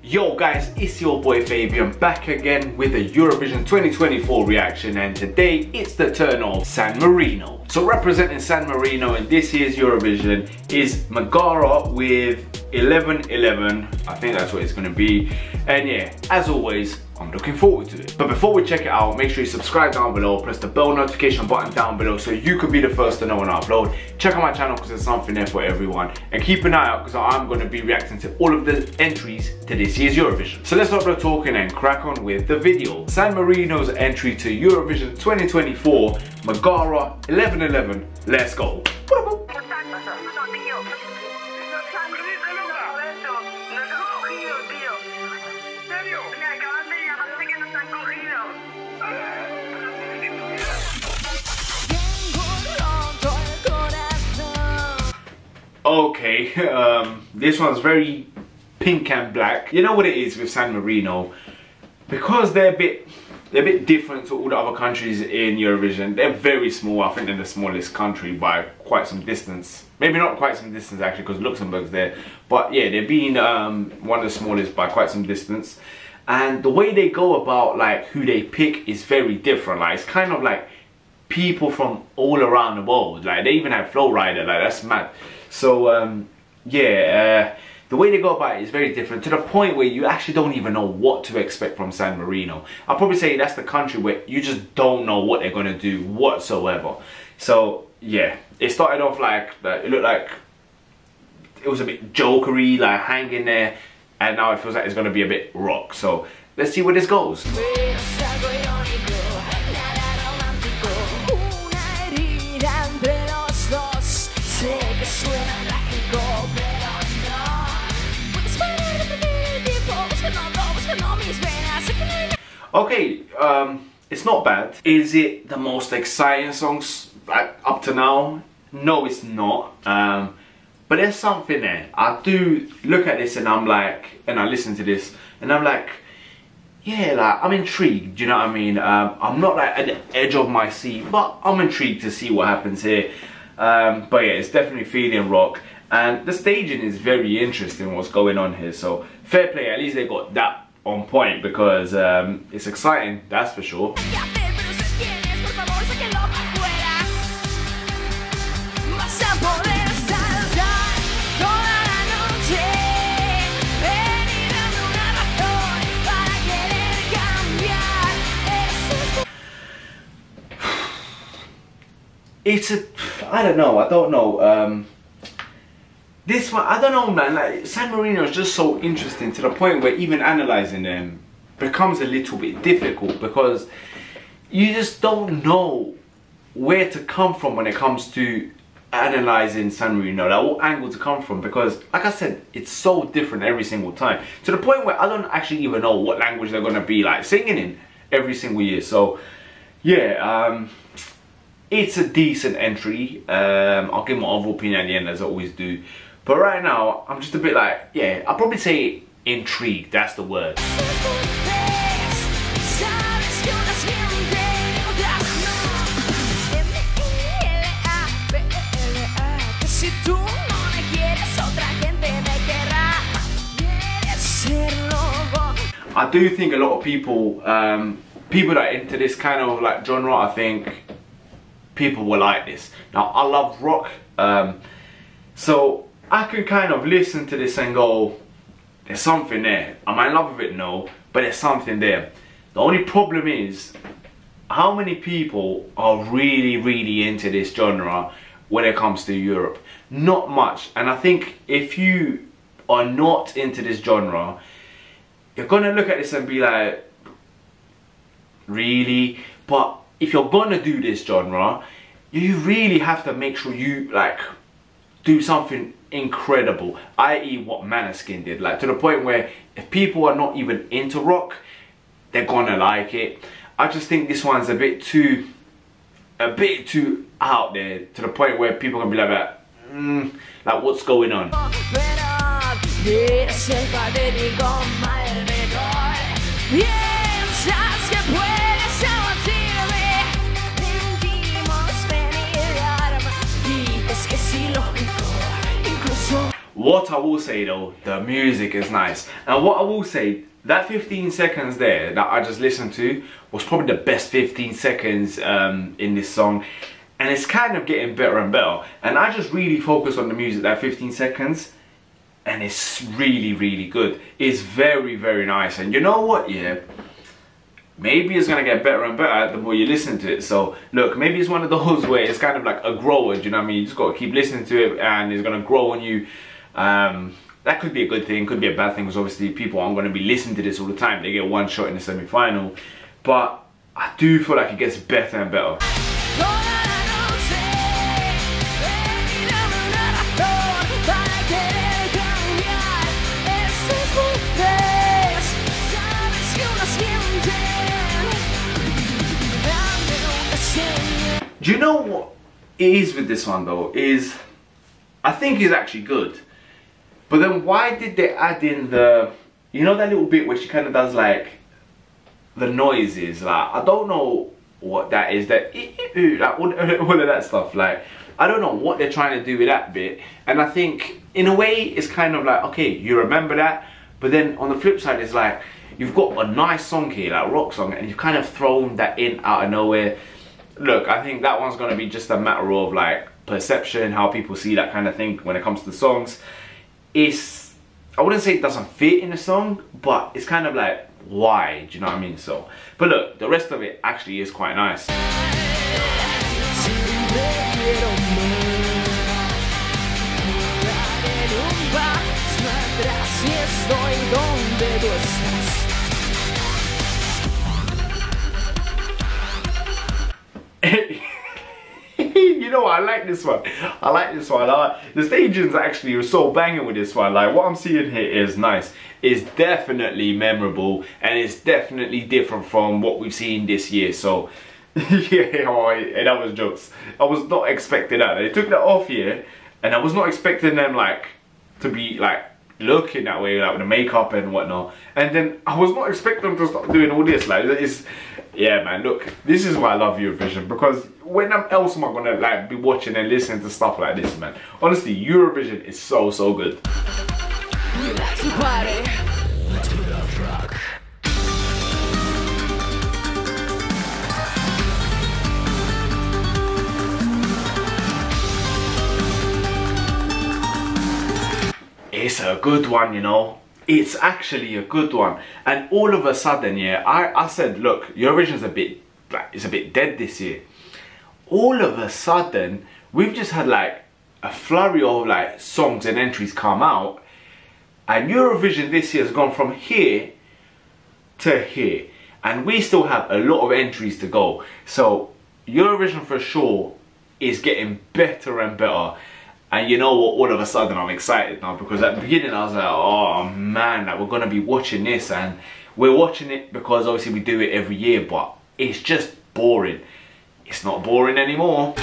Yo guys, it's your boy Fabian back again with a Eurovision 2024 reaction, and today it's the turn of San Marino. So representing San Marino in this year's Eurovision is Megara with 1111. I think that's what it's going to be, and yeah, as always, I'm looking forward to it. But before we check it out, make sure you subscribe down below, press the bell notification button down below so you can be the first to know when I upload. Check out my channel because there's something there for everyone, and keep an eye out because I'm going to be reacting to all of the entries to this year's Eurovision. So let's stop the talking and crack on with the video. San Marino's entry to Eurovision 2024, Megara 1111. Let's go. Okay, this one's very pink and black. You know what it is with San Marino, because they're a bit different to all the other countries in Eurovision. They're very small. I think they're the smallest country by quite some distance. Maybe not quite some distance actually, because Luxembourg's there. But yeah, they're being one of the smallest by quite some distance. And the way they go about like who they pick is very different. Like it's kind of like people from all around the world. Like they even have Flow Rider. Like that's mad. So yeah, the way they go about it is very different, to the point where you actually don't even know what to expect from San Marino. I'll probably say that's the country where you just don't know what they're gonna do whatsoever. So yeah, it started off like it looked like it was a bit jokery, like hanging there, and now it feels like it's gonna be a bit rock. So let's see where this goes. Okay, it's not bad. Is it the most exciting songs up to now? No, it's not. But there's something there. I do look at this and I'm like, and I listen to this and I'm like, yeah, like I'm intrigued. You know what I mean? I'm not like at the edge of my seat, but I'm intrigued to see what happens here. But yeah, it's definitely feeling rock, and the staging is very interesting. What's going on here? So fair play. At least they got that on point, because it's exciting, that's for sure. It's a, I don't know. This one, I don't know, man. Like San Marino is just so interesting, to the point where even analysing them becomes a little bit difficult, because you just don't know where to come from when it comes to analysing San Marino, like what angle to come from, because like I said, it's so different every single time, to the point where I don't actually even know what language they're gonna be like singing in every single year. So yeah, it's a decent entry. I'll give my overall opinion at the end, as I always do. But right now, I'm just a bit like, yeah, I'll probably say intrigued, that's the word. I do think a lot of people, people that are into this kind of like genre, I think people will like this. Now, I love rock, so I can kind of listen to this and go, there's something there. Am I in love with it? No, but there's something there. The only problem is, how many people are really into this genre when it comes to Europe? Not much. And I think if you are not into this genre, you're gonna look at this and be like, really? But if you're gonna do this genre, you really have to make sure you like do something incredible, i.e. what Maneskin did, like to the point where if people are not even into rock, they're gonna like it. I just think this one's a bit too out there, to the point where people can be like what's going on? What I will say though, the music is nice. And what I will say, that 15 seconds there that I just listened to was probably the best 15 seconds in this song. And it's kind of getting better and better. And I just really focus on the music, that 15 seconds. And it's really, really good. It's very, very nice. And you know what, yeah? Maybe it's going to get better and better the more you listen to it. So, look, maybe it's one of those where it's kind of like a grower, do you know what I mean? You just got to keep listening to it and it's going to grow on you. That could be a good thing, could be a bad thing, because obviously people aren't going to be listening to this all the time. They get one shot in the semi-final. But I do feel like it gets better and better. Do you know what it is with this one though? Is I think it's actually good. But then why did they add in the, you know, that little bit where she kind of does like the noises? Like, I don't know what that is. That like all of that stuff. Like, I don't know what they're trying to do with that bit. And I think in a way it's kind of like, okay, you remember that. But then on the flip side, it's like you've got a nice song here, like a rock song, and you've kind of thrown that in out of nowhere. Look, I think that one's going to be just a matter of like perception, how people see that kind of thing when it comes to the songs. It's, I wouldn't say it doesn't fit in the song, but it's kind of like, why? Do you know what I mean? So, but look, the rest of it actually is quite nice. You know what, I like this one. I like this one. The stagings actually are so banging with this one. Like, what I'm seeing here is nice. It's definitely memorable and it's definitely different from what we've seen this year. So, yeah, that was jokes. I was not expecting that. They took that off here and I was not expecting them like to be like looking that way, like with the makeup and whatnot. And then I was not expecting them to start doing all this. Like, it's, yeah, man, look, this is why I love Eurovision, because when else am I gonna like be watching and listening to stuff like this, man? Honestly, Eurovision is so, so good. It's a good one, you know. It's actually a good one. And all of a sudden, yeah, I said, look, Eurovision's it's a bit dead this year. All of a sudden, we've just had like a flurry of like songs and entries come out. And Eurovision this year has gone from here to here. And we still have a lot of entries to go. So Eurovision for sure is getting better and better. And you know what, all of a sudden I'm excited now, because at the beginning I was like, oh man, like we're gonna be watching this, and we're watching it because obviously we do it every year, but it's just boring. It's not boring anymore.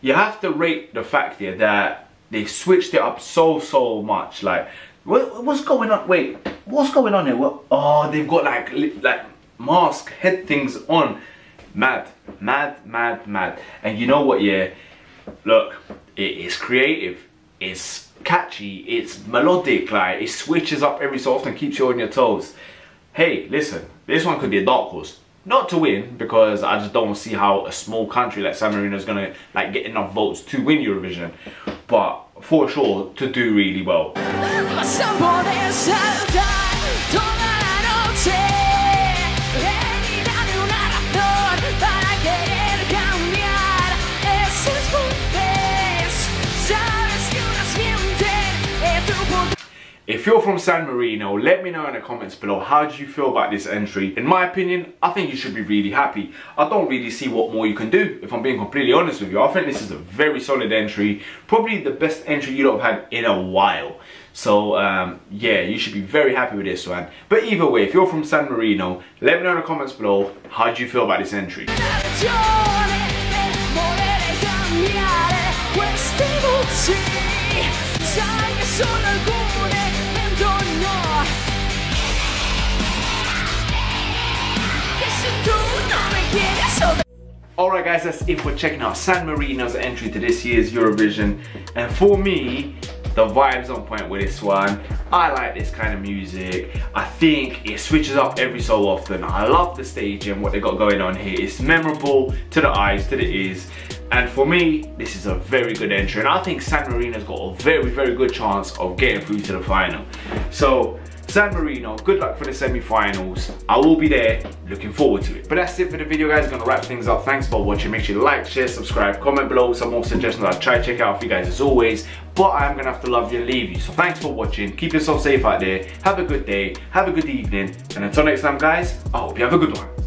You have to rate the fact here that they switched it up so much. Like, what's going on? Wait, what's going on here? What? Oh, they've got like mask head things on. Mad. And you know what? Yeah, look, it is creative. It's catchy. It's melodic. Like, it switches up every so often, keeps you on your toes. Hey, listen, this one could be a dark horse. Not to win, because I just don't see how a small country like San Marino is gonna like get enough votes to win Eurovision, but for sure to do really well. If you're from San Marino, let me know in the comments below, how did you feel about this entry? In my opinion, I think you should be really happy. I don't really see what more you can do, if I'm being completely honest with you. I think this is a very solid entry, probably the best entry you lot have had in a while. So yeah, you should be very happy with this one. But either way, if you're from San Marino, let me know in the comments below, how did you feel about this entry? sai che sono alcune dentro no, che se tu non mi chiedi solo. Alright guys, that's it for checking out San Marino's entry to this year's Eurovision. And for me, the vibe's on point with this one. I like this kind of music. I think it switches up every so often. I love the stage and what they got going on here. It's memorable to the eyes, to the ears. And for me, this is a very good entry. And I think San Marino's got a very, very good chance of getting through to the final. So, San Marino, good luck for the semi-finals. I will be there, looking forward to it. But that's it for the video, guys. Gonna wrap things up. Thanks for watching. Make sure you like, share, subscribe, comment below some more suggestions. I'll try to check out for you guys as always. But I'm gonna have to love you and leave you. So thanks for watching. Keep yourself safe out there. Have a good day. Have a good evening. And until next time, guys, I hope you have a good one.